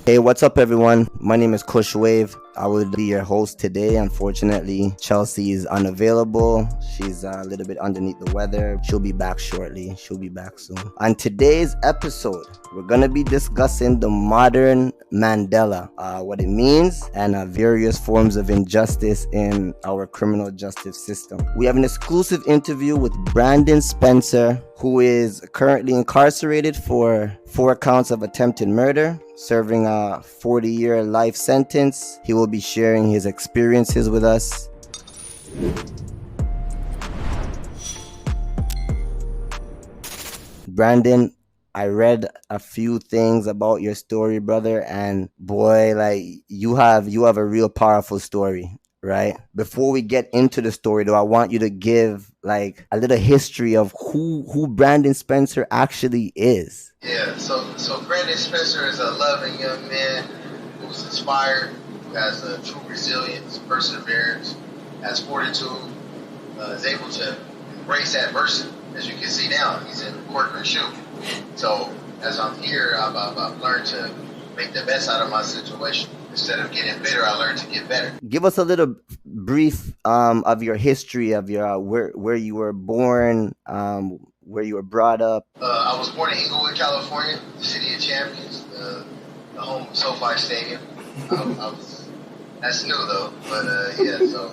Hey, what's up, everyone? My name is Kush Wave. I will be your host today. Unfortunately, Chelsea is unavailable. She's a little bit underneath the weather. She'll be back shortly. She'll be back soon. On today's episode, we're going to be discussing the modern Mandela, what it means, and various forms of injustice in our criminal justice system. We have an exclusive interview with Brandon Spencer, who is currently incarcerated for 4 counts of attempted murder, serving a 40-year life sentence. He will be sharing his experiences with us. Brandon, I read a few things about your story, brother, and boy, like you have a real powerful story, right? Before we get into the story, though, I want you to give like a little history of who Brandon Spencer actually is. Yeah, so Brandon Spencer is a loving young man who's inspired, who has a true resilience, perseverance, has fortitude, is able to embrace adversity. As you can see now, he's in courtroom shoe. So as I'm here, I've learned to make the best out of my situation. Instead of getting bitter, I learned to get better. Give us a little brief of your history, of your where you were born, where you were brought up. I was born in Inglewood, California, the city of champions, the home of SoFi Stadium. That's new though, but yeah. So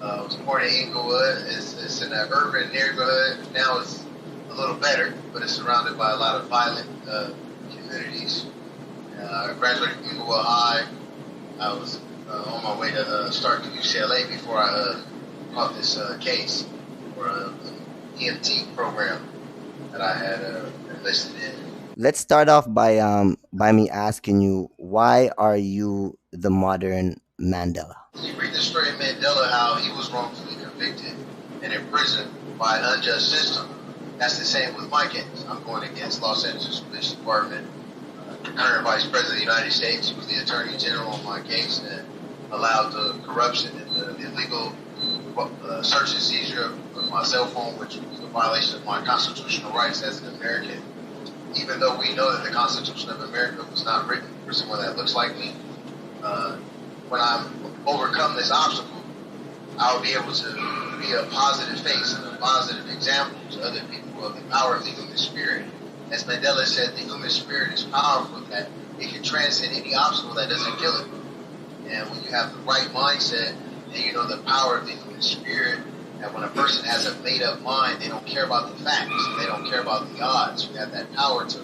I was born in Inglewood. It's in an urban neighborhood. Now it's a little better, but it's surrounded by a lot of violent communities. I graduated from Inglewood High. I was on my way to start to UCLA before I caught this case for an EMT program that I had enlisted in. Let's start off by me asking you, why are you the modern Mandela? You read the story of Mandela, how he was wrongfully convicted and imprisoned by an unjust system. That's the same with my case. I'm going against Los Angeles Police Department. Current Vice President of the United States, who was the Attorney General on my case, and allowed the corruption and the illegal search and seizure of my cell phone, which was a violation of my constitutional rights as an American. Even though we know that the Constitution of America was not written for someone that looks like me, when I overcome this obstacle, I'll be able to be a positive face and a positive example to other people of the power of the human spirit. As Mandela said, the human spirit is powerful, that it can transcend any obstacle that doesn't kill it. And when you have the right mindset and you know the power of the human spirit, that when a person has a made-up mind, they don't care about the facts, they don't care about the odds. You have that power to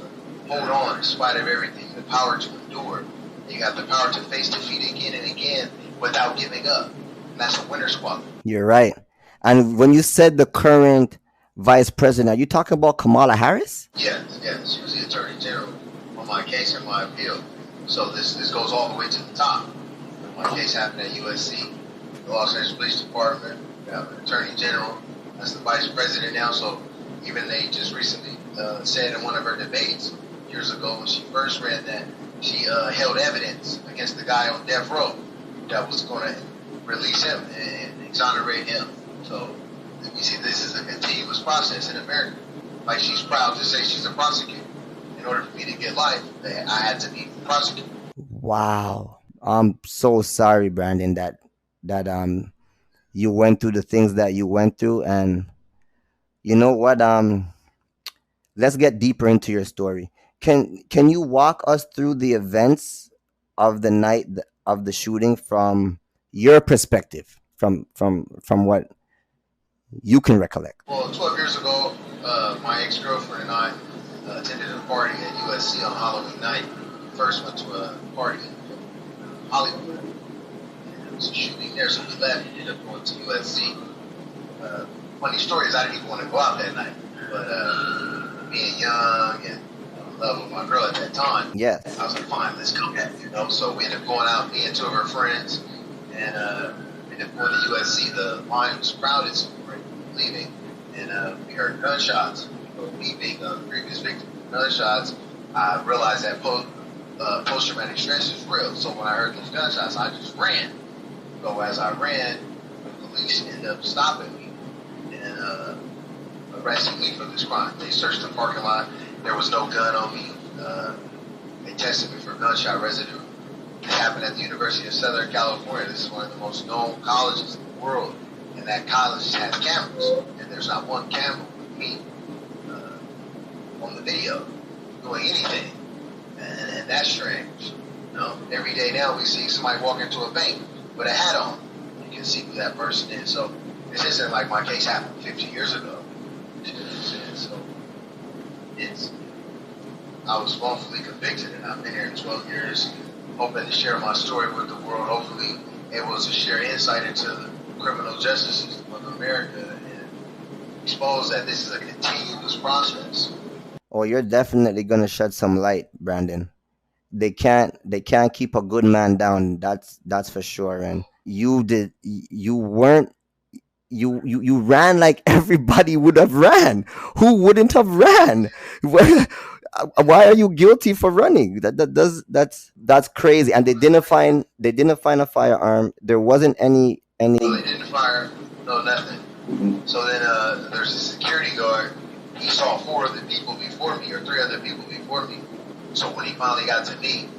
hold on in spite of everything, the power to endure. You have the power to face defeat again and again without giving up. And that's a winner's quality. You're right. And when you said the current Vice President, are you talking about Kamala Harris? Yes. She was the Attorney General on my case and my appeal. So this goes all the way to the top. My case happened at USC, the Los Angeles Police Department. We have an Attorney General. That's the Vice President now. So even they just recently said in one of her debates years ago when she first ran that she held evidence against the guy on death row that was going to release him and exonerate him. So we see this is a continuous process in America. Like, she's proud to say she's a prosecutor. In order for me to get life, I had to be prosecuted. Wow. I'm so sorry, Brandon, that you went through the things that you went through. And you know what? Let's get deeper into your story. Can you walk us through the events of the night of the shooting from your perspective, from what you can recollect? Well, 12 years ago, my ex-girlfriend and I attended a party at USC on Halloween night. First went to a party in Hollywood. And there was a shooting there, so we left and ended up going to USC. Funny story is I didn't even want to go out that night. But being young and in love with my girl at that time, yes, I was like, fine, let's go back, So we ended up going out, me and 2 of her friends, and we ended up going to USC. The line was crowded, so we were leaving, and we heard gunshots. But me being a previous victim of gunshots, I realized that post-traumatic stress is real. So when I heard those gunshots, I just ran. So as I ran, the police ended up stopping me, and a arresting me for this crime. They searched the parking lot. There was no gun on me. They tested me for gunshot residue. It happened at the University of Southern California. This is one of the most known colleges in the world. And that college has cameras. And there's not one camera with me on the video doing anything. And that's strange. You know, every day now we see somebody walk into a bank with a hat on. You can see who that person is. So this isn't like my case happened 50 years ago. So I was wrongfully convicted, and I've been here 12 years, hoping to share my story with the world, hopefully able to share insight into the criminal justice system of America and expose that this is a continuous process. Oh, you're definitely gonna shed some light, Brandon. They can't keep a good man down. That's for sure. And you ran like everybody would have ran. Who wouldn't have ran? Why are you guilty for running? That's crazy. And they didn't find a firearm. There wasn't any. No, they didn't fire. No, nothing. So then there's a security guard. He saw 4 other people before me, or 3 other people before me. So when he finally got to me,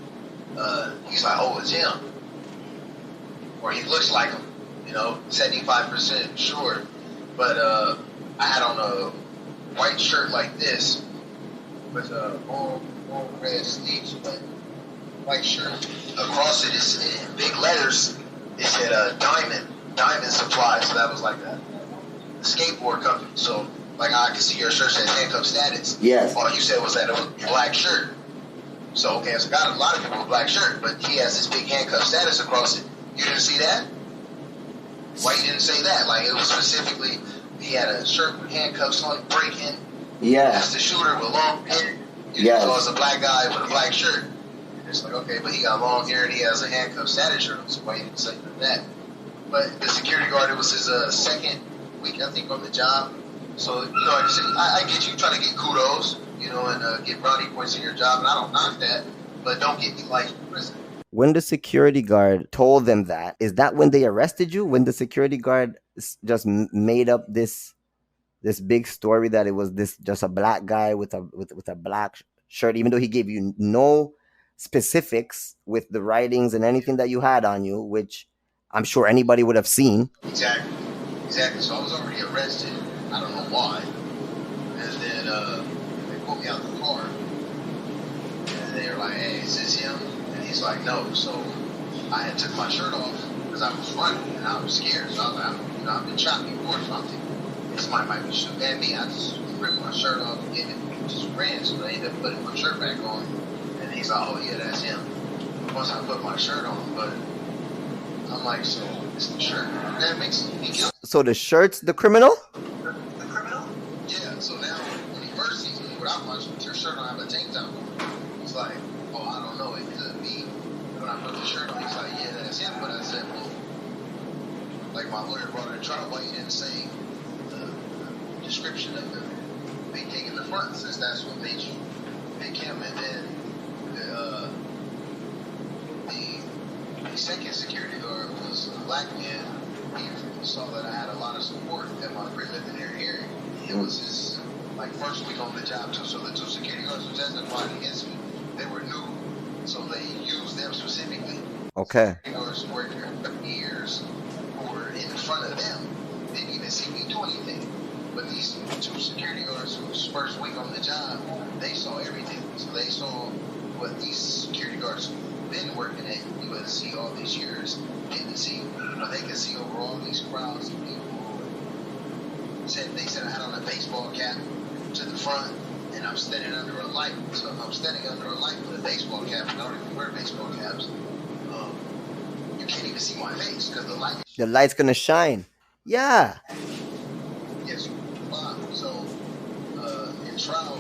he's like, "Oh, it's him," or he looks like him. 75% sure. But I had on a white shirt like this with long red sleeves, but white shirt. Across it is in big letters. It said Diamond Supply. So that was like a skateboard company. So like I could see your shirt said Handcuff Status. Yes. All you said was that it was a black shirt. So okay, so got a lot of people with black shirt, but he has this big Handcuff Status across it. You didn't see that? Why you didn't say that? Like it was specifically, he had a shirt with handcuffs on, breaking. Yeah. That's the shooter with long hair. Yeah. So it's a black guy with a black shirt. And it's like, okay, but he got long hair and he has a handcuff status shirt. So why you didn't say that? But the security guard, it was his second week, I think, on the job. So I get you trying to get kudos, and get brownie points in your job, and I don't knock that, but don't get me life in prison. When the security guard told them that, is that when they arrested you? When the security guard just made up this big story that it was just a black guy with a black shirt, even though he gave you no specifics with the writings and anything that you had on you, which I'm sure anybody would have seen. Exactly. So I was already arrested. I don't know why. And then they pulled me out the car, and they were like, "Hey, is this him?" He's like, "No." So I had took my shirt off because I was running and I was scared. So I was like, I've been shot before or something. Somebody might be shooting at me. I just ripped my shirt off and just ran. So they ended up putting my shirt back on. And he's like, "Oh yeah, that's him." Once I put my shirt on, but I'm like, so it's the shirt. That makes me guilty. So the shirt's the criminal? The criminal? Yeah. So now when he first sees me without my shirt on, I have a tank top on. He's like, "Oh, I don't know. It could be." When I put the shirt on, he's like, "Yeah, that's him." But I said, "Well, like my lawyer brought it in trial, why you didn't say the description of the big thing in the front, since that's what made you pick him." And then the second security guard was a black man. He saw that I had a lot of support at my preliminary hearing. It was his first week on the job too. So the 2 security guards who testified against me, they were new, so they used them specifically. Okay. Security guards worked here for years, who were in front of them, didn't even see me do anything. But these 2 security guards whose first week on the job, they saw everything. So they saw what these security guards who've been working at USC all these years didn't see. They could see over all these crowds of people. They said I had on a baseball cap to the front, and I'm standing under a light. So if I'm standing under a light with a baseball cap, and I don't even wear baseball caps, you can't even see my face because the light's gonna shine. Yeah. Yes. So in trial,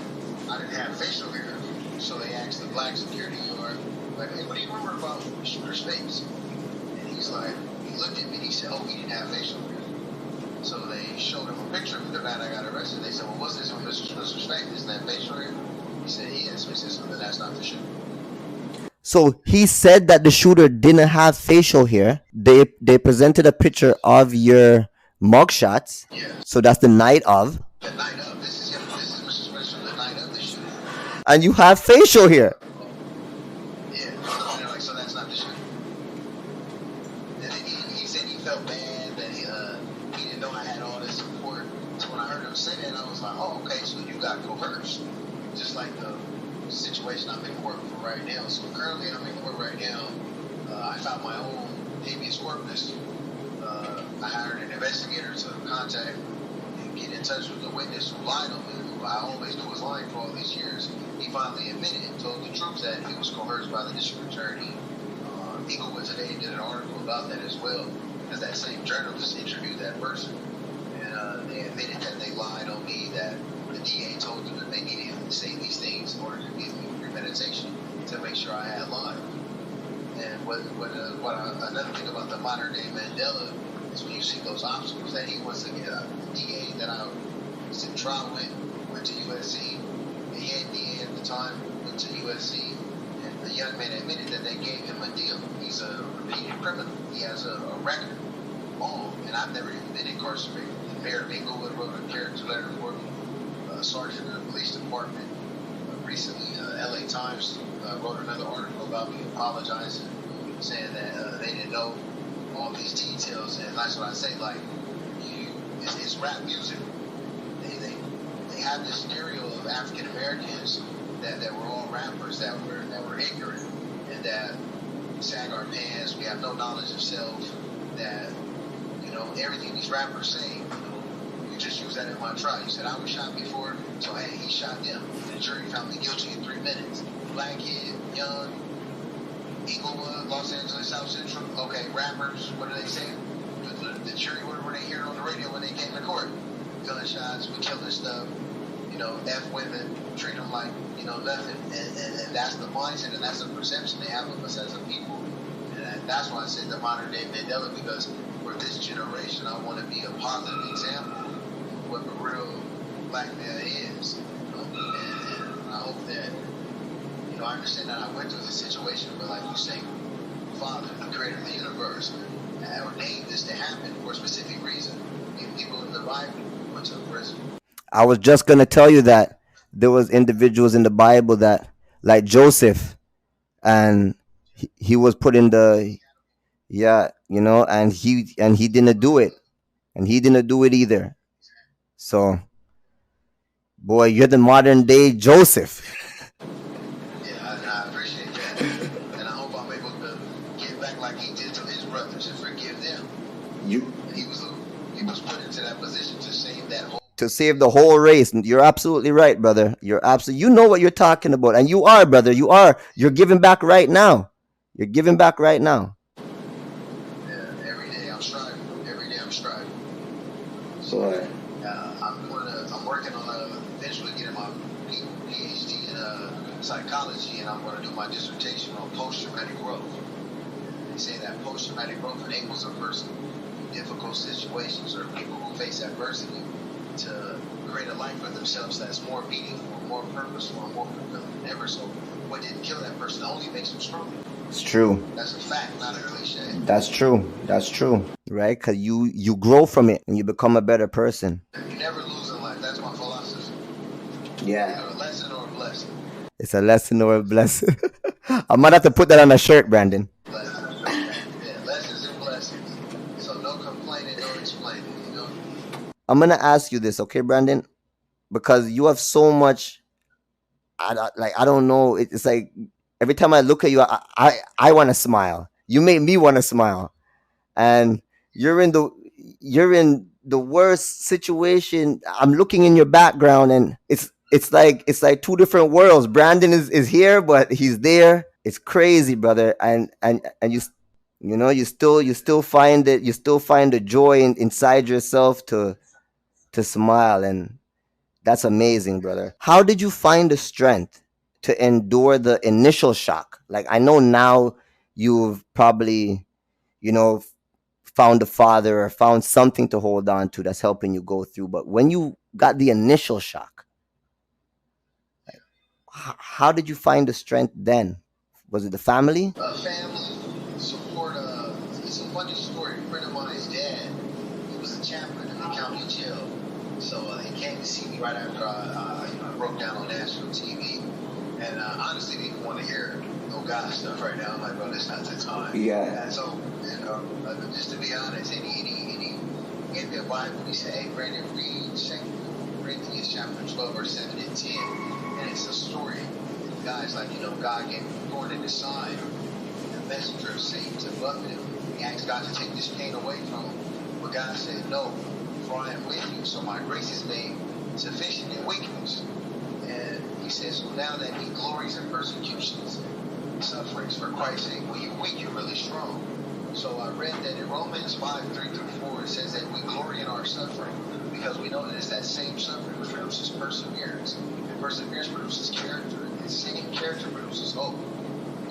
I didn't have facial hair, so they asked the black security guard, like, "Hey, what do you remember about the shooter's face?" And he's like, he looked at me and he said, "Oh, he didn't have facial hair." So they showed him a picture of the night I got arrested. They said, "Well, what's this on Mr. Smith's face? Isn't that facial hair?" He said, "Yes." We said, "So then that's not the shooter." So he said that the shooter didn't have facial hair. They presented a picture of your mugshots. Yeah. So that's the night of. The night of. This is him. This is Mr. Smith from the night of the shooting. And you have facial here. Yeah. Like, so that's not the shooting. And then he said he felt bad that he didn't know I had all this support. So when I heard him say that, I was like, oh, okay, so you got coerced. Just like the situation I'm in court for right now. So currently I'm in court right now. I filed my own habeas corpus. I hired an investigator to contact and get in touch with the witness who lied on me, who I always knew was lying for all these years. He finally admitted and told the truth that he was coerced by the district attorney. Eaglewood today did an article about that as well, because that same journalist interviewed that person. And they admitted that they lied on me, that the DA told them that they needed to say these things in order to give me premeditation to make sure I had lied. And another thing about the modern day Mandela is when you see those obstacles that he wants to get the DA that I was in trial with went to USC. The head DA at the time went to USC. And the young man admitted that they gave him a deal. He's a repeated criminal. He has a record. And I've never even been incarcerated. The mayor of Inglewood wrote a character letter for me. Sergeant of the police department recently, LA Times wrote another article about me apologizing, saying that they didn't know all these details. And that's what I say, like, it's rap music. They have this stereo of African Americans that were all rappers, that were ignorant, and that sag our pants, we have no knowledge of self, that, everything these rappers say, you just use that in my trial. You said I was shot before, so hey, he shot them. The jury found me guilty in 3 minutes. Black kid, young, Eaglewood, Los Angeles, South Central. Okay, rappers, what are they saying? The jury, what were they hearing on the radio when they came to court? Gunshots, we killing stuff, F women, treat them like, nothing. And that's the mindset, and that's the perception they have of us as a people. And that's why I said the modern day Mandela, because for this generation, I want to be a positive example of what the real black man is. And I hope that, I understand that I went through this situation, but like you say, Father, the creator of the universe, ordained this to happen for a specific reason. Even people in the Bible went to prison. I was just going to tell you that there was individuals in the Bible that, like Joseph, and he was put in the, and he didn't do it. And he didn't do it either. So, boy, you're the modern day Joseph. Yeah, I appreciate that. And I hope I'm able to give back like he did to his brothers and forgive them. He was put into that position to save that whole. To save the whole race. You're absolutely right, brother. You know what you're talking about. And you are, brother. You're giving back right now. You're giving back right now. Yeah, every day I'm striving. So I'm working on eventually getting my PhD in psychology, and I'm going to do my dissertation on post-traumatic growth. They say that post-traumatic growth enables a person in difficult situations or people who face adversity to create a life for themselves that's more meaningful, more purposeful, and more fulfilling than ever. So what didn't kill that person only makes them stronger. It's true. That's a fact, not a cliche. That's true. Right? Because you grow from it and you become a better person. You never lose in life. That's my philosophy. Yeah. Either a lesson or a blessing. It's a lesson or a blessing. I might have to put that on a shirt, Brandon. Lessons and blessings. So no complaining, no explaining, I'm going to ask you this, okay, Brandon? Because you have so much, I don't know. It's like every time I look at you, I want to smile. You make me want to smile. And you're in the worst situation. I'm looking in your background, and it's like two different worlds. Brandon is here, but he's there. It's crazy, brother. And you still find it. You still find the joy inside yourself to smile, and that's amazing, brother. How did you find the strength to endure the initial shock? Like, I know now you've probably, found a father or found something to hold on to that's helping you go through. But when you got the initial shock, how did you find the strength then? Was it the family? Family support. It's a funny story. A friend of mine's dad, he was a chaplain in the county jail. So he came to see right after I broke down on national TV. And I honestly didn't want to hear no God stuff right now. I'm like, bro, this not the time. Yeah. And so, just to be honest, in the Bible, we say, hey, Brandon, read 2 Corinthians chapter 12, verse 7 and 10. And it's a story. Guys, like, God gave him a thorn in his side. The messenger of Satan to buffet him. He asked God to take this pain away from him. But God said, no, for I am with you, so my grace is made sufficient in weakness. And he says, so now that he glories in persecutions, sufferings for Christ's sake, when you're weak, you're really strong. So I read that in Romans 5:3-4, it says that we glory in our suffering because we know that it's that same suffering which produces perseverance. And perseverance produces character, and same character produces hope.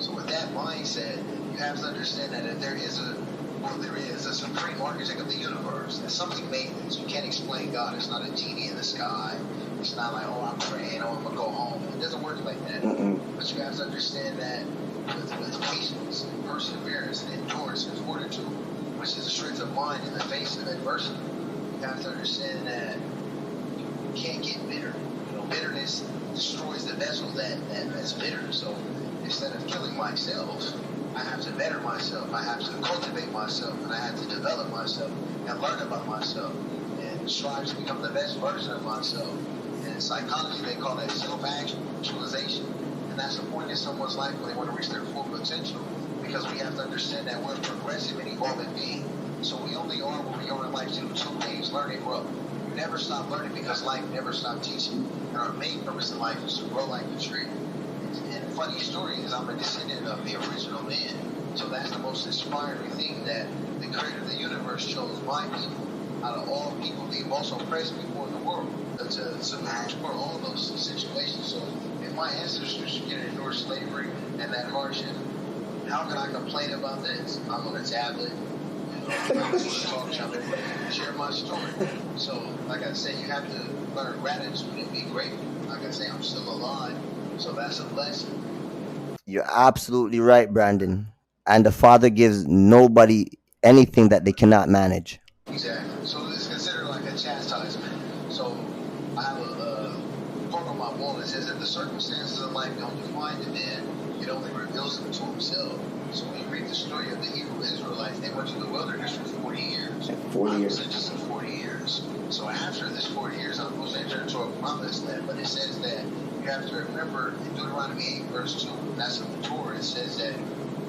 So with that mindset, you have to understand that if there is a supreme architect of the universe, that something made this. You can't explain God. It's not a genie in the sky. It's not like, I'm praying, I'm going to go home. It doesn't work like that. But you have to understand that with patience and perseverance and endurance and fortitude, which is the strength of mind in the face of adversity, you have to understand that you can't get bitter. Bitterness destroys the vessel that's bitter. So instead of killing myself, I have to better myself. I have to cultivate myself, and I have to develop myself and learn about myself and strive to become the best version of myself. And in psychology, they call that self-actualization. And that's the point in someone's life when they want to reach their full potential, because we have to understand that we're a progressive and evolving being. So we only are where we are in life through two things: learn and grow. You never stop learning because life never stops teaching. And our main purpose in life is to grow like a tree. And the funny story is I'm a descendant of the original man. So that's the most inspiring thing, that the creator of the universe chose my people out of all people, the most oppressed people in the world, to explore all those situations. So if my ancestors should endure slavery and that hardship, how can I complain about this? I'm on a tablet, talk to and share my story. So, like I said, you have to learn gratitude and be grateful. Like I say, I'm still alive, so that's a blessing. You're absolutely right, Brandon. And the Father gives nobody anything that they cannot manage. Exactly. So it's considered like a chastisement. So I have a quote on my wall that says, if the circumstances of life don't define the man, it only reveals him to himself. So when you read the story of the Hebrew Israelites, they went to the wilderness for 40 years. 40 years. Just 40 years. So after this 40 years, I'm supposed to enter into a promised land. But it says that you have to remember in Deuteronomy 8, verse 2, that's in the Torah, it says that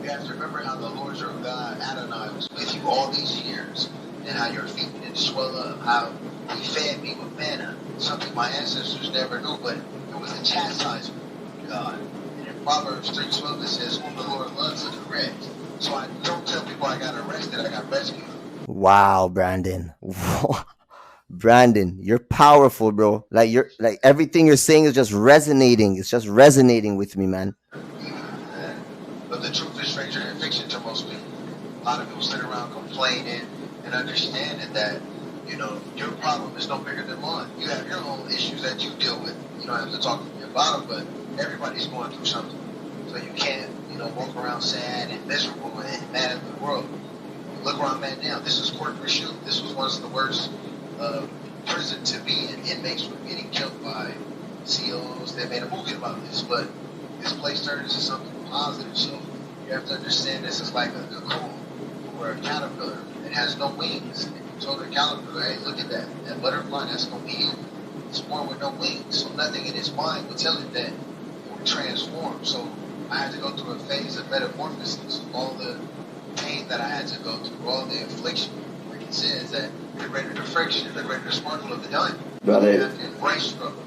you have to remember how the Lord your God, Adonai, was with you all these years, and how your feet didn't swell up, how he fed me with manna, something my ancestors never knew, but it was a chastisement from God. And in Proverbs 3:12, it says, whom the Lord loves is correct. So I don't tell people I got arrested, I got rescued. Wow, Brandon. Brandon, you're powerful, bro. You're everything you're saying is just resonating. It's just resonating with me, man. But the truth is stranger than fiction to most people. A lot of people sit around complaining and understanding that, your problem is no bigger than mine. You have your own issues that you deal with. You don't have to talk to me about them, but everybody's going through something. So you can't, walk around sad and miserable and mad at the world. Look where I'm at now. This is corporate shoot. This was one of the worst prison to be in. Inmates were getting killed by COs. They made a movie about this, but this place turned into something positive. So you have to understand this is like a cocoon or a caterpillar. It has no wings. And you told the caterpillar, hey, look at that butterfly, that's going to be it. It's born with no wings. So nothing in its mind will tell it that it will transform. So I had to go through a phase of metamorphosis. All the pain that I had to go through, all the affliction. Like it says that the greater the friction, the greater the sparkle of the diamond. Brother, you have to embrace struggle.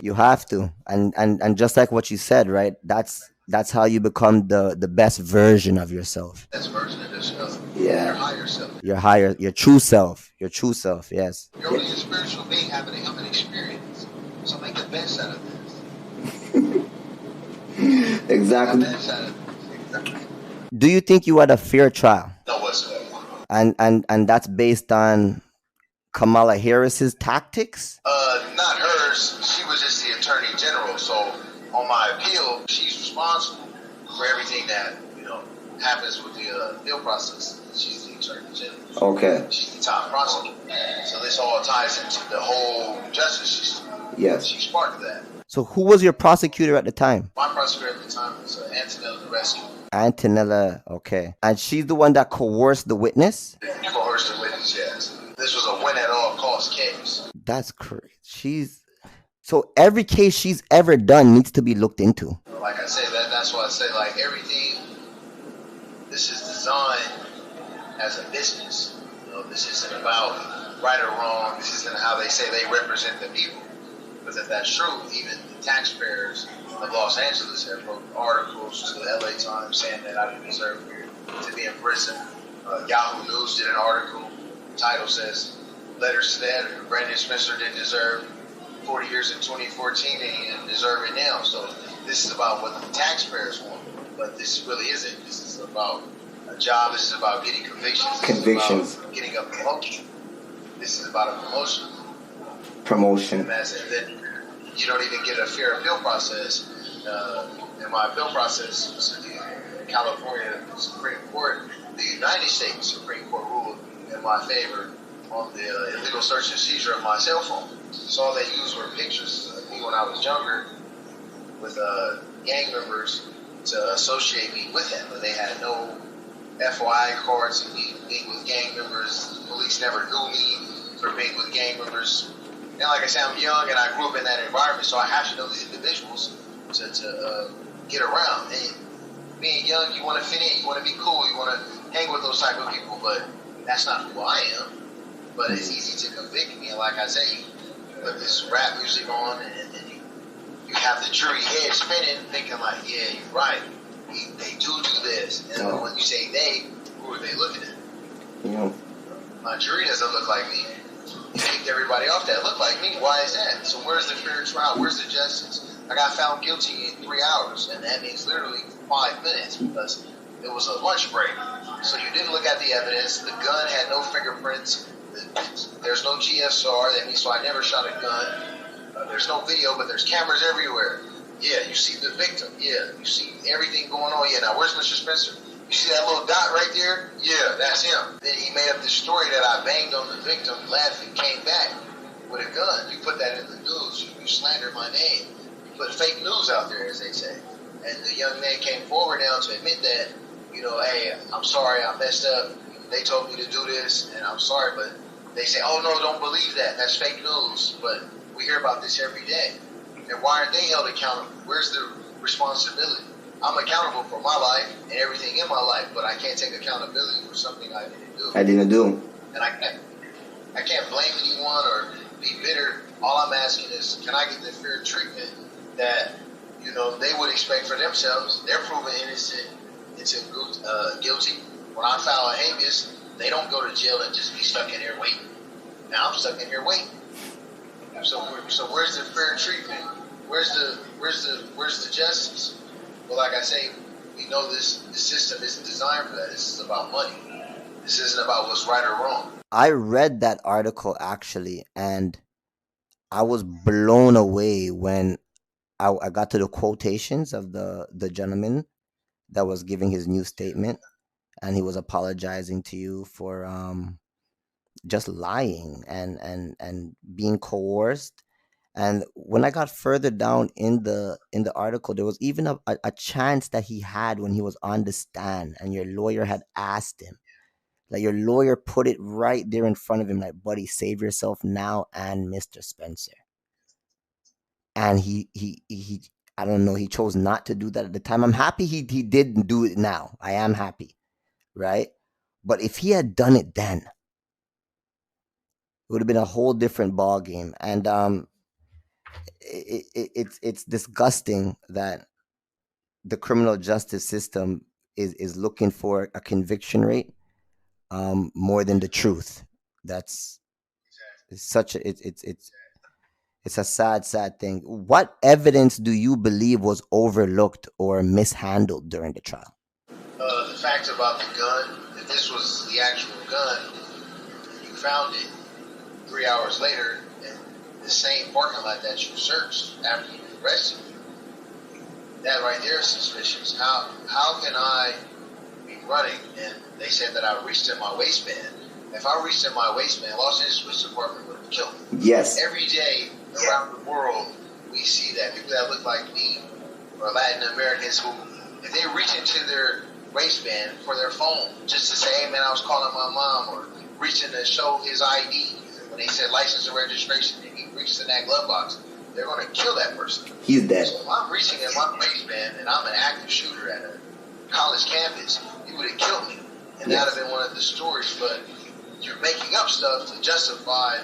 You have to. And just like what you said, right? That's how you become the best version of yourself. Best version of yourself. Yeah. Your higher self. Your true self. Your true self, yes. You're only a spiritual being having a human experience. So make the best out of this. Exactly. Make the best out of this. Exactly. Do you think you had a fair trial? No whatsoever. And that's based on Kamala Harris's tactics? Not hers. She was just the attorney general. So on my appeal, she's responsible for everything that happens with the appeal process. She's the attorney general. Okay. She's the top prosecutor. So this all ties into the whole justice system. Yes. She sparked that. So who was your prosecutor at the time? My prosecutor at the time was Antonella the Rescue. Antonella, okay. And she's the one that coerced the witness? Coerced the witness, yes. This was a win at all cost case. That's crazy. So every case she's ever done needs to be looked into. Like I said, that's why I say, like, everything, this is designed as a business. This isn't about right or wrong. This isn't how they say they represent the people. Because if that's true, even the taxpayers of Los Angeles have wrote articles to the LA Times saying that I didn't deserve to be in prison. Yahoo News did an article. The title says, letters to that, Brandon Spencer didn't deserve 40 years in 2014 and he didn't deserve it now. So this is about what the taxpayers want. But this really isn't. This is about a job. This is about getting convictions. This is about getting a promotion. This is about a promotion. And then you don't even get a fair appeal process. And my appeal process was to the California Supreme Court, the United States Supreme Court ruled in my favor on the illegal search and seizure of my cell phone. So all they used were pictures of me when I was younger with gang members to associate me with him. But they had no FYI cards of me being with gang members. The police never knew me for being with gang members. And like I said, I'm young and I grew up in that environment, so I have to know these individuals to get around. And being young, you want to fit in, you want to be cool, you want to hang with those type of people, but that's not who I am. But it's easy to convict me, and like I say, you put this rap music on, and then you have the jury head spinning, thinking like, yeah, you're right, they do this. And when you say they, who are they looking at? Yeah. My jury doesn't look like me. You kicked everybody off that looked like me. Why is that? So where's the fair trial? Where's the justice? I got found guilty in 3 hours, and that means literally 5 minutes because it was a lunch break. So you didn't look at the evidence. The gun had no fingerprints. There's no GSR. That means so I never shot a gun. There's no video, but there's cameras everywhere. Yeah, you see the victim. Yeah, you see everything going on. Yeah, now where's Mr. Spencer? You see that little dot right there? Yeah, that's him. Then he made up this story that I banged on the victim, laughing, came back with a gun. You put that in the news. You slander my name. You put fake news out there, as they say. And the young man came forward now to admit that, hey, I'm sorry, I messed up. They told me to do this, and I'm sorry, but they say, oh, no, don't believe that. That's fake news. But we hear about this every day. And why aren't they held accountable? Where's the responsibility? I'm accountable for my life and everything in my life, but I can't take accountability for something I didn't do. And I can't blame anyone or be bitter. All I'm asking is, can I get the fair treatment that, they would expect for themselves? They're proven innocent until guilty. When I file a habeas, they don't go to jail and just be stuck in here waiting. Now I'm stuck in here waiting. So where's the fair treatment? Where's the justice? Well, like I say, we know this system isn't designed for that. This is about money. This isn't about what's right or wrong. I read that article actually, and I was blown away when I got to the quotations of the gentleman that was giving his new statement, and he was apologizing to you for just lying and being coerced. And when I got further down in the article, there was even a chance that he had when he was on the stand, and your lawyer had asked him, like your lawyer put it right there in front of him, like, buddy, save yourself now and Mr. Spencer. And he I don't know, he chose not to do that at the time. I'm happy he didn't do it now. I am happy, right? But if he had done it then, it would have been a whole different ball game. And it's disgusting that the criminal justice system is looking for a conviction rate more than the truth. It's a sad thing. What evidence do you believe was overlooked or mishandled during the trial? The fact about the gun, if this was the actual gun, you found it 3 hours later in the same parking lot that you searched after you arrested me. That right there is suspicious. How can I be running? And they said that I reached in my waistband. If I reached in my waistband, Los Angeles Police Department would have killed me. Yes. Every day around the world, we see that people that look like me or Latin Americans who, if they reach into their waistband for their phone just to say, hey man, I was calling my mom, or reaching to show his ID when they said license and registration and he reaches in that glove box, they're going to kill that person. He's dead. So if I'm reaching in my waistband and I'm an active shooter at a college campus, you would have killed me. And that would have been one of the stories, but you're making up stuff to justify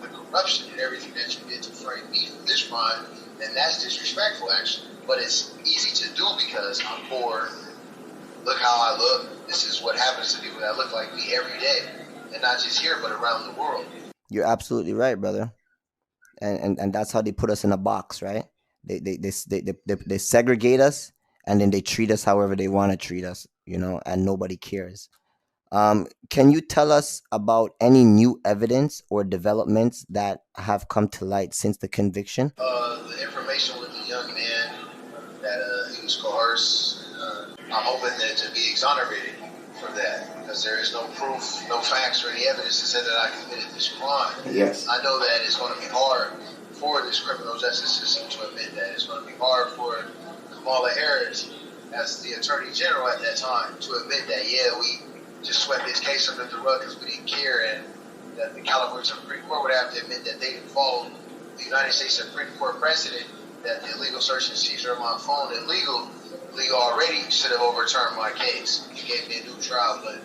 the corruption and everything that you did to frame me for this crime, and that's disrespectful, actually. But it's easy to do because I'm poor. Look how I look. This is what happens to people that look like me every day, and not just here, but around the world. You're absolutely right, brother. And that's how they put us in a box, right? They segregate us, and then they treat us however they want to treat us, and nobody cares. Can you tell us about any new evidence or developments that have come to light since the conviction? The information with the young man that he was coerced. I'm hoping that to be exonerated for that, because there is no proof, no facts, or any evidence to say that I committed this crime. Yes. I know that it's going to be hard for this criminal justice system to admit that. It's going to be hard for Kamala Harris, as the Attorney General at that time, to admit that, yeah, we just swept this case under the rug because we didn't care, and that the California Supreme Court would have to admit that they didn't follow the United States Supreme Court precedent that the illegal search and seizure of my phone illegal already should have overturned my case. He gave me a new trial, but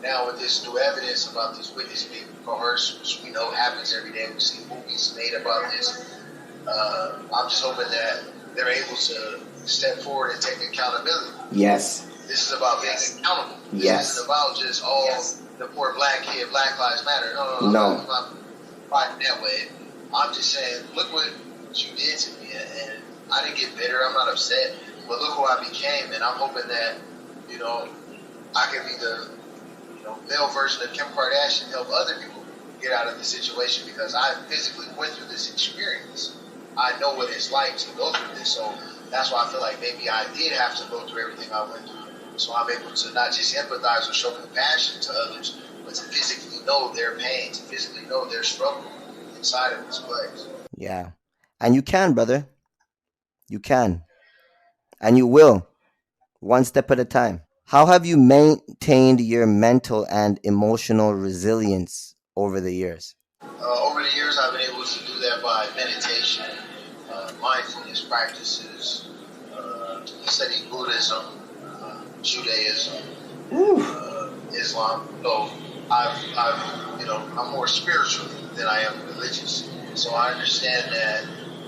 now with this new evidence about this witness being coerced, which we know happens every day, we see movies made about this, I'm just hoping that they're able to step forward and take accountability. Yes. This is about being accountable. Yes. This isn't about just, the poor black kid, Black Lives Matter. No. I'm not fighting that way. I'm just saying, look what you did to me, and I didn't get bitter. I'm not upset, but look who I became, and I'm hoping that, I can be the, male version of Kim Kardashian and help other people get out of the situation, because I physically went through this experience. I know what it's like to go through this, so that's why I feel like maybe I did have to go through everything I went through. So I'm able to not just empathize or show compassion to others, but to physically know their pain, to physically know their struggle inside of this place. Yeah. And you can, brother. You can. And you will. One step at a time. How have you maintained your mental and emotional resilience over the years? Over the years, I've been able to do that by meditation, mindfulness practices, studying Buddhism, Judaism, Islam. So I'm more spiritual than I am religious. So I understand that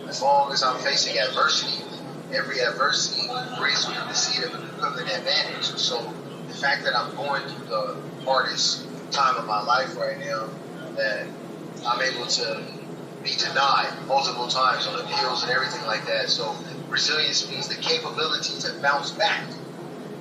as long as I'm facing adversity, every adversity brings me the seed of an equivalent advantage. So the fact that I'm going through the hardest time of my life right now, that I'm able to be denied multiple times on appeals and everything like that. So resilience means the capability to bounce back.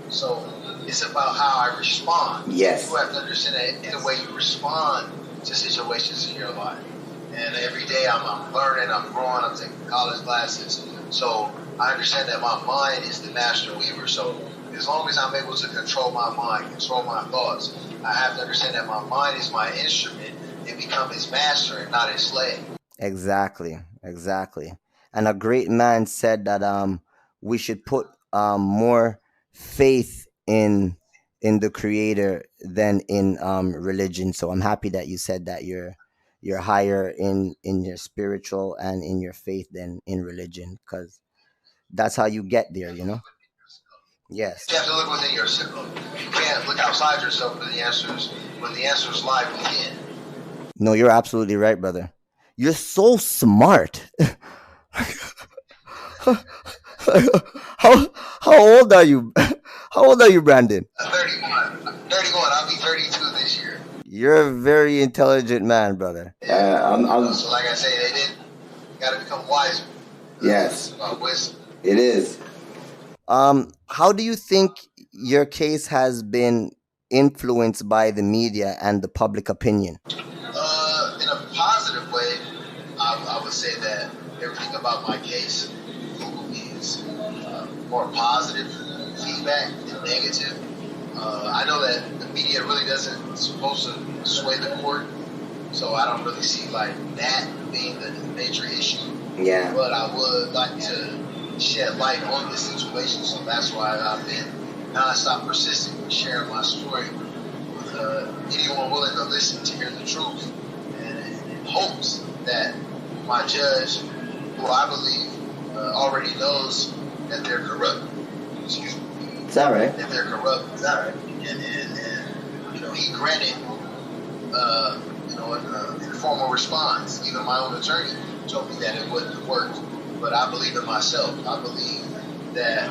So it's about how I respond. Yes. You have to understand that in the way you respond to situations in your life. And every day I'm learning, I'm growing, I'm taking college classes. So I understand that my mind is the master weaver. So as long as I'm able to control my mind, control my thoughts, I have to understand that my mind is my instrument and become its master and not its slave. Exactly. And a great man said that we should put more faith in the Creator than in religion. So I'm happy that you said that you're higher in your spiritual and in your faith than in religion, because that's how you get there, Yes. You have to look within yourself. You can't look outside yourself for the answers when the answers lie within. No, you're absolutely right, brother. You're so smart. How old are you? How old are you, Brandon? 31. 31. I'll be 32 this year. You're a very intelligent man, brother. So like I say, you got to become wiser. Yes. Wisdom. It is. How do you think your case has been influenced by the media and the public opinion? In a positive way, I would say that everything about my case, Google is more positive feedback than negative. I know that the media really doesn't supposed to sway the court, so I don't really see like that being the major issue. Yeah. but I would like to shed light on this situation. So that's why I've been nonstop persistent with sharing my story with anyone willing to listen to hear the truth, and in hopes that my judge, who I believe already knows that they're corrupt. Excuse me. Is that right? That they're corrupt. Is that right? And he granted, an informal response. Even my own attorney told me that it wouldn't have worked. But I believe in myself. I believe that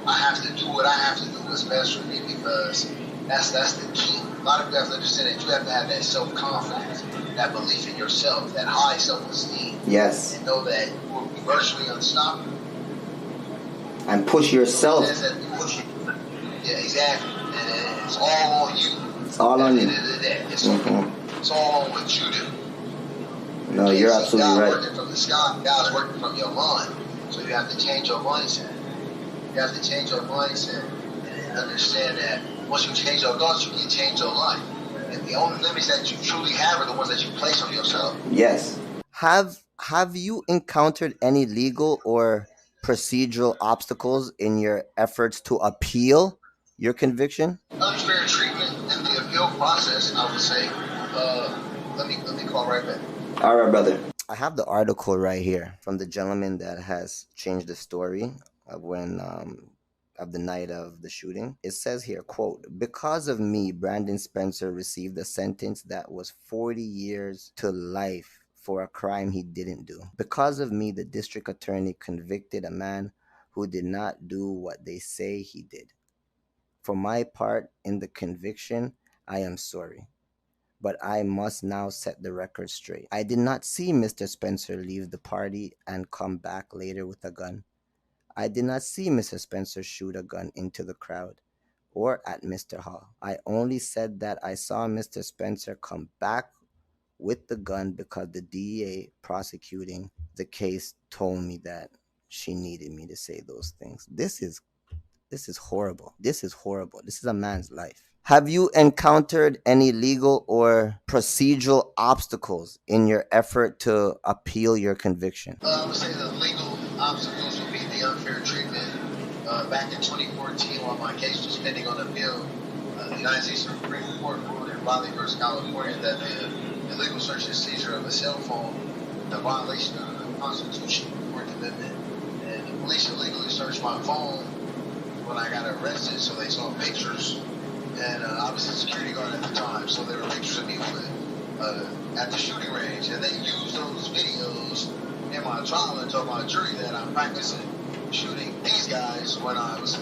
I have to do what I have to do what's best for me, because that's the key. A lot of people have to understand that you have to have that self-confidence, that belief in yourself, that high self-esteem. Yes. And know that you will be virtually unstoppable. And push yourself. Yeah, exactly. And it's all on you. It's all on you. It's all on what you do. No, you're absolutely God right. working from the sky, God's working from your mind. So you have to change your mindset. You have to change your mindset and understand that once you change your thoughts, you can change your life. And the only limits that you truly have are the ones that you place on yourself. Yes. Have you encountered any legal or procedural obstacles in your efforts to appeal your conviction? Unfair treatment in the appeal process, I would say. Let me call right back. All right, brother. I have the article right here from the gentleman that has changed the story of when of the night of the shooting. It says here, quote, "Because of me, Brandon Spencer received a sentence that was 40 years to life for a crime he didn't do. Because of me, the district attorney convicted a man who did not do what they say he did. For my part in the conviction, I am sorry. But I must now set the record straight. I did not see Mr. Spencer leave the party and come back later with a gun. I did not see Mr. Spencer shoot a gun into the crowd or at Mr. Hall. I only said that I saw Mr. Spencer come back with the gun because the DEA prosecuting the case told me that she needed me to say those things." This is horrible. This is horrible. This is a man's life. Have you encountered any legal or procedural obstacles in your effort to appeal your conviction? I would say the legal obstacles would be the unfair treatment. Back in 2014, while my case was pending on appeal, the United States Supreme Court ruled in Raleigh versus California that the illegal search and seizure of a cell phone is a violation of the Constitution, the Fourth Amendment. And the police illegally searched my phone when I got arrested, so they saw pictures. And I was a security guard at the time, so there were pictures of me at the shooting range. And they used those videos in my trial and told my jury that I'm practicing shooting these guys when I was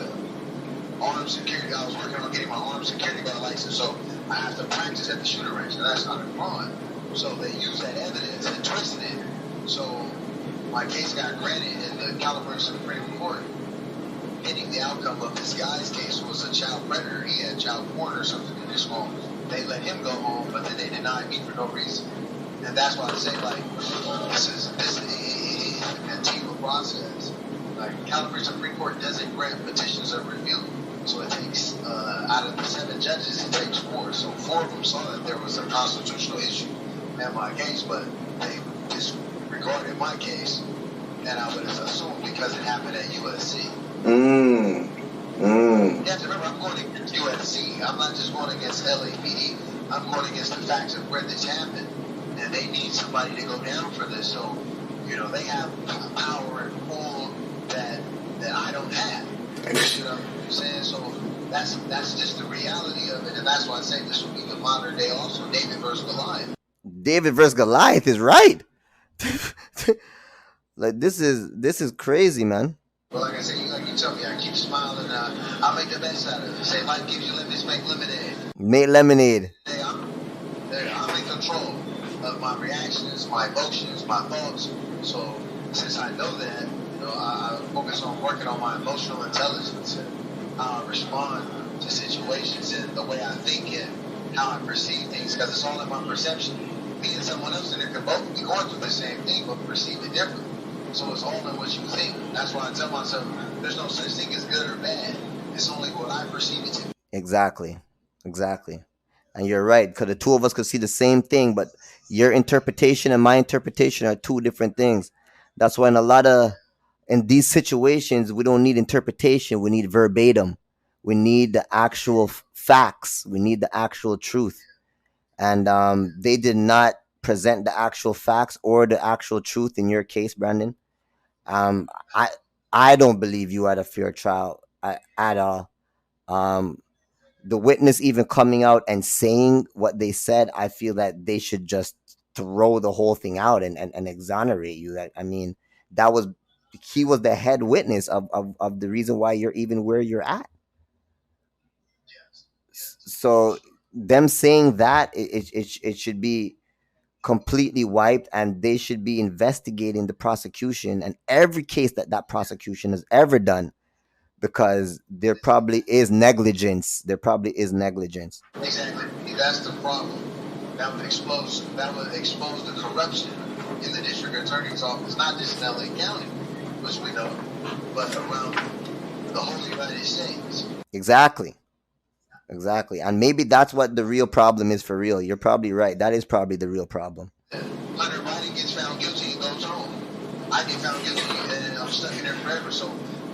armed security. I was working on getting my armed security guard license, so I have to practice at the shooting range, and that's not a crime. So they used that evidence and twisted it. So my case got granted in the California Supreme Court. Pending the outcome of this guy's case was a child predator. He had child porn or something in his home. They let him go home, but then they denied me for no reason. And that's why I say, this is a continual process. California Supreme Court doesn't grant petitions of review. So it takes, out of the 7 judges, it takes 4. So 4 of them saw that there was a constitutional issue in my case, but they disregarded my case. And I would assume because it happened at USC. You have to remember, I'm going against USC. I'm not just going against LAPD. I'm going against the facts of where this happened. And they need somebody to go down for this. So, they have power and pull that I don't have. You know what I'm saying? So that's just the reality of it. And that's why I say this will be the modern day also, David versus Goliath. David versus Goliath is right. This is crazy, man. Well, like I say, like you tell me, I keep smiling. I'll make the best out of it. Say, life gives you lemons, make lemonade. Make lemonade. I'm in control of my reactions, my emotions, my thoughts. So since I know that, I focus on working on my emotional intelligence and how I respond to situations and the way I think and how I perceive things, because it's all in my perception. Me and someone else in there can both be going through the same thing, but perceive it differently. So it's all in what you think. That's why I tell myself, there's no such thing as good or bad. It's only what I perceive it to be. Exactly. And you're right, because the two of us could see the same thing, but your interpretation and my interpretation are two different things. That's why in these situations, we don't need interpretation. We need verbatim. We need the actual facts. We need the actual truth. And they did not present the actual facts or the actual truth in your case, Brandon. Um, I I don't believe you had a fair trial at all. Um, the witness even coming out and saying what they said, I feel that they should just throw the whole thing out and exonerate you. That I mean, that was he was the head witness of the reason why you're even where you're at. So them saying that it should be completely wiped, and they should be investigating the prosecution and every case that prosecution has ever done, because there probably is negligence. There probably is negligence. Exactly. That's the problem. That would expose the corruption in the district attorney's office, not just in LA County, which we know, but around the whole United States. Exactly. And maybe that's what the real problem is for real. You're probably right. That is probably the real problem. Hunter Biden gets found guilty and goes home. I get found guilty and I'm stuck in there forever. So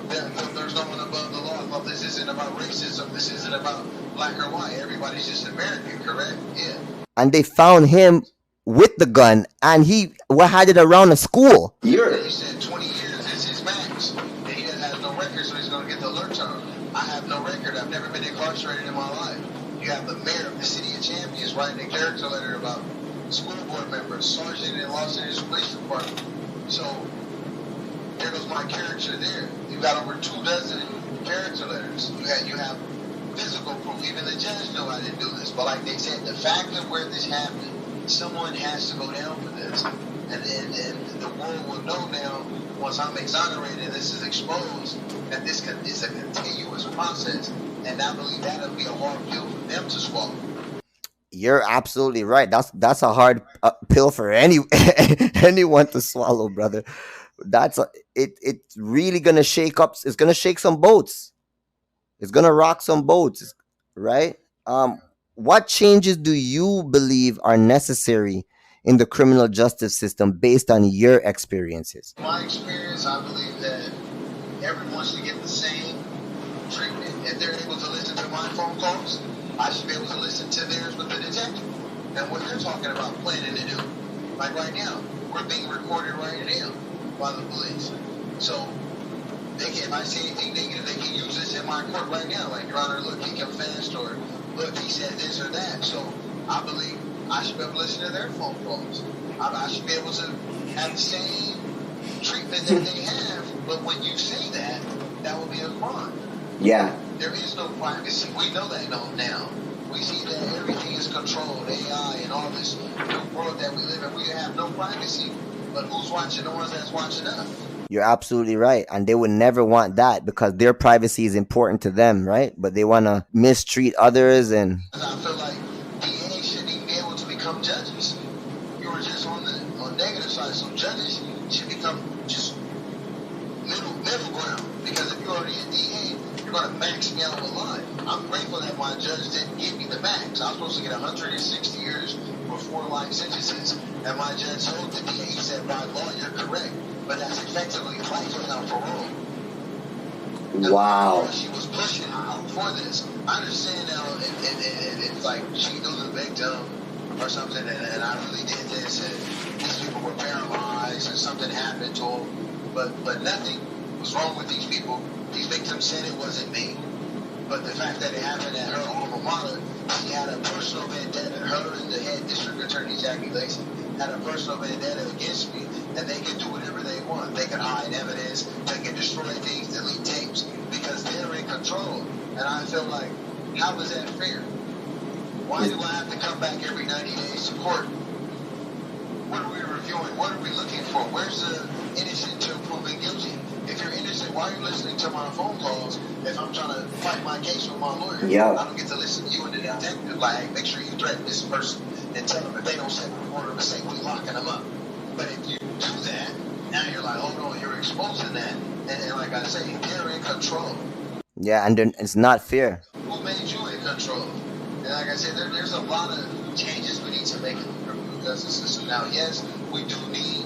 there's no one above the law. Well, this isn't about racism. This isn't about black or white. Everybody's just American, correct? Yeah. And they found him with the gun, and he had it around a school. He said 20 years is his max, and he has no record, so he's going to get the alert term. I have no record. I've never been incarcerated in my life. You have the mayor of the city of Champions writing a character letter about school board members, sergeant in Los Angeles Police Department. So there goes my character there. You got over 24 character letters. You have physical proof. Even the judge know I didn't do this. But like they said, the fact of where this happened, someone has to go down for this. And the world will know now, once I'm exonerated and this is exposed, that this is a continuous process. And I believe that'll be a hard pill for them to swallow. You're absolutely right. That's a hard pill for anyone to swallow, brother. It's really gonna shake up. It's gonna shake some boats. It's gonna rock some boats, right? What changes do you believe are necessary in the criminal justice system based on your experiences? My experience, I believe that everyone should get the same treatment. If they're able to listen to my phone calls, I should be able to listen to theirs with the detective and what they're talking about planning to do. Like right now, we're being recorded right now by the police. So if I say anything negative, they can use this in my court right now. Like, Your Honor, look, he confessed, or look, he said this or that. So I believe I should be able to listen to their phone calls. I should be able to have the same treatment that they have. But when you say that, that will be a crime. Yeah. There is no privacy. We know that now. We see that everything is controlled, AI and all this new world that we live in. We have no privacy. But who's watching the ones that's watching us? You're absolutely right. And they would never want that because their privacy is important to them, right? But they want to mistreat others. And I feel like DA shouldn't even be able to become judges. You were just on the negative side. So judges should become just middle ground. Because if you're already a DA, you're going to max me out of life. I'm grateful that my judge didn't give me the max. I was supposed to get 160 years for 4 life sentences. And my judge told the DA, he said, by law, you're correct. But that's effectively life without parole. Wow. She was pushing for this. I understand now it's like she knew the victim or something, and I really did this, and these people were paralyzed, and something happened to them. But nothing was wrong with these people. These victims said it wasn't me. But the fact that it happened at her alma mater, she had a personal vendetta. Her and the head district attorney, Jackie Lacey, had a personal vendetta against me, and they can do whatever they want. They can hide evidence, they can destroy things, delete tapes, because they're in control. And I feel like, how is that fair? Why do I have to come back every 90 days to court? What are we reviewing? What are we looking for? Where's the innocent till proven guilty? If you're innocent, why are you listening to my phone calls if I'm trying to fight my case with my lawyer? Yeah. I don't get to listen to you and the detective. Like, hey, make sure you threaten this person and tell them if they don't say the order of mistake, we're locking them up. But if you do that, now you're like, oh no, you're exposing that. And like I say, they're in control. yeah, and then it's not fair. Who made you in control? And like I said, there's a lot of changes we need to make in the criminal justice system. Now, yes, we do need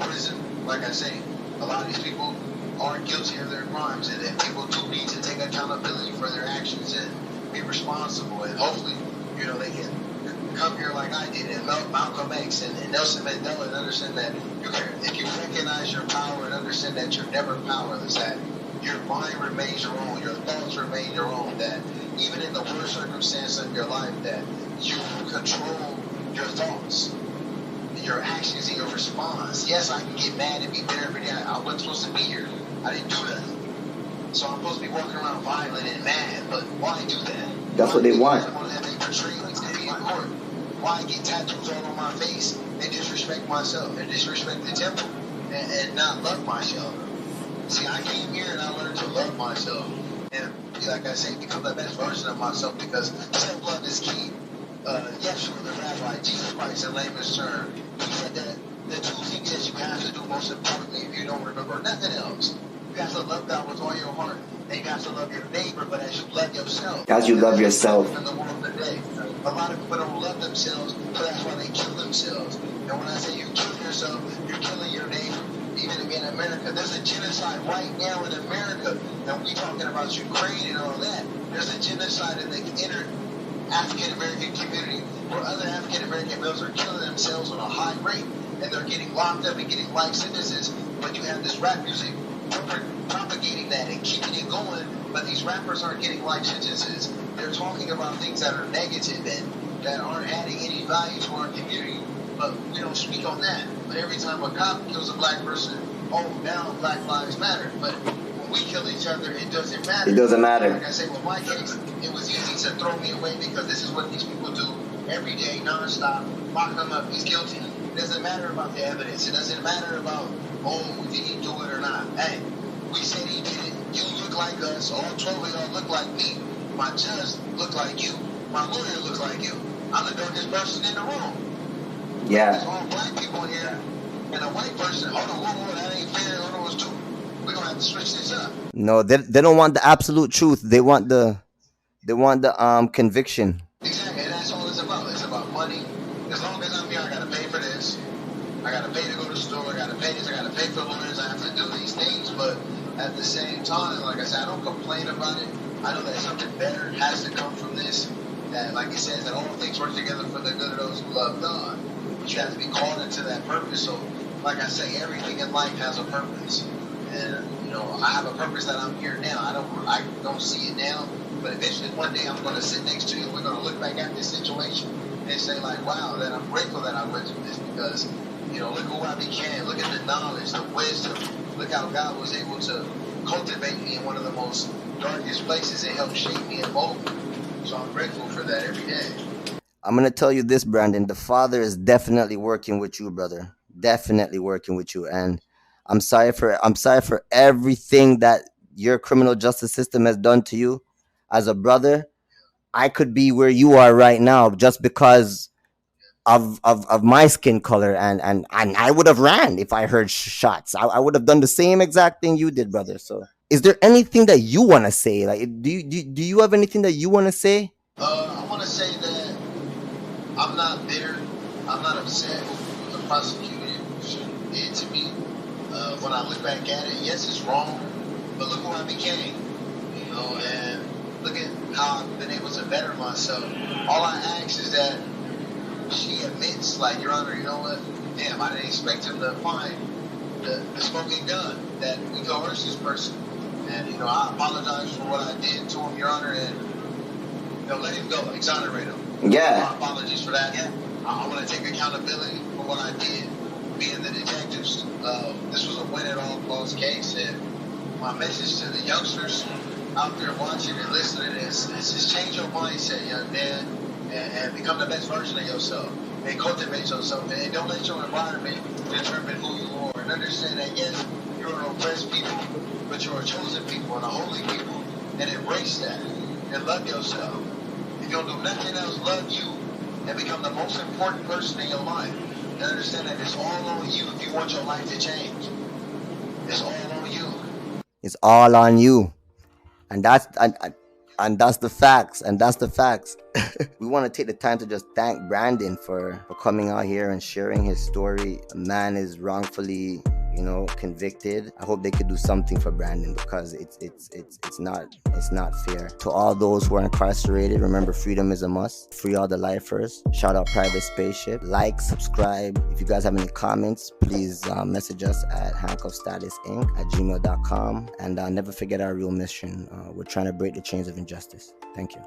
prison like I say, a lot of these people are guilty of their crimes, and people do need to take accountability for their actions and be responsible. And hopefully, they can come here like I did, and Malcolm X and Nelson Mandela, and understand that if you recognize your power and understand that you're never powerless, that your mind remains your own, your thoughts remain your own, that even in the worst circumstance of your life, that you control your thoughts, your actions, and your response. Yes, I can get mad and be bitter every day. I wasn't supposed to be here. I didn't do that. So I'm supposed to be walking around violent and mad, but why do that? That's what they want. Why get tattoos all on my face and disrespect myself and disrespect the temple and not love myself? See, I came here and I learned to love myself and, like I say, become the best version of myself, because self-love is key. Yeshua the Rabbi, Jesus Christ in layman's term, he said that the two things that you have to do most importantly, if you don't remember nothing else, you have to love God with all your heart, and you have to love your neighbor, but as you love yourself. As you love yourself. In the world today, a lot of people don't love themselves, so that's why they kill themselves. And when I say you kill yourself, you're killing your neighbor. Even in America, there's a genocide right now in America, and we talking about Ukraine and all that. There's a genocide in the inner African American community where other African American males are killing themselves on a high rate, and they're getting locked up and getting life sentences. But you have this rap music propagating that and keeping it going, but these rappers aren't getting life sentences. They're talking about things that are negative and that aren't adding any value to our community, but we don't speak on that. But every time a cop kills a black person, oh, now Black Lives Matter. But when we kill each other, it doesn't matter. It doesn't matter. Like I say, with my case, it was easy to throw me away because this is what these people do every day, nonstop. Lock him up, he's guilty. It doesn't matter about the evidence. It doesn't matter about, did he do it or not? Hey, we said he did it. You look like us. All 12 of y'all look like me. My judge look like you. My lawyer look like you. I'm the darkest person in the room. Yeah. There's all black people in here. And a white person, hold on, that ain't fair. Hold on, it's too. We're going to have to switch this up. No, they don't want the absolute truth. They want the conviction. Exactly, and that's all it's about. It's about money. As long as I'm here, I got to pay for this. I got to pay to go to the store. I got to pay this. I got to pay for lawyers. I have to do these things. But at the same time, like I said, I don't complain about it. I know that something better has to come from this. That, like it says, that all things work together for the good of those who love God. But you have to be called into that purpose. So, like I say, everything in life has a purpose. And, I have a purpose that I'm here now. I don't see it now. But eventually, one day, I'm going to sit next to you. We're going to look back at this situation and say, like, wow, that I'm grateful that I went through this, because, look who I became. Look at the knowledge, the wisdom. Look how God was able to cultivate me in one of the most darkest places and help shape me and mold me. So I'm grateful for that every day. I'm going to tell you this, Brandon. The Father is definitely working with you, brother. Definitely working with you. And I'm sorry for everything that your criminal justice system has done to you. As a brother, I could be where you are right now just because of my skin color, and I would have ran if I heard shots. I would have done the same exact thing you did, brother. So is there anything that you want to say? Like, do you have anything that you want to say? I want to say that I'm not bitter. I'm not upset with the prosecution did to me. When I look back at it, yes, it's wrong, but look who I became, and look at how I've been able to better myself. All I ask is that she admits, like, Your Honor, you know what? Damn, I didn't expect him to find the smoking gun, that we coerced this person. And, I apologize for what I did to him, Your Honor, and, let him go, exonerate him. Yeah. My apologies for that. I want to take accountability for what I did, being the detectives. This was a win-at-all-cost case, and my message to the youngsters out there watching and listening is just change your mindset, young man, and become the best version of yourself, and cultivate yourself, and don't let your environment determine who you are. And understand that, yes, you're an oppressed people, but you're a chosen people and a holy people, and embrace that, and love yourself. If you don't do nothing else, love you, and become the most important person in your life. And understand that it's all on you if you want your life to change. It's all on you. It's all on you. And that's the facts. And that's the facts. We want to take the time to just thank Brandon for coming out here and sharing his story. A man is wrongfully, convicted. I hope they could do something for Brandon, because it's not fair. To all those who are incarcerated, remember, freedom is a must. Free all the lifers. Shout out Private Spaceship. Like, subscribe. If you guys have any comments, please message us at handcuffstatusinc@gmail.com. And never forget our real mission. We're trying to break the chains of injustice. Thank you.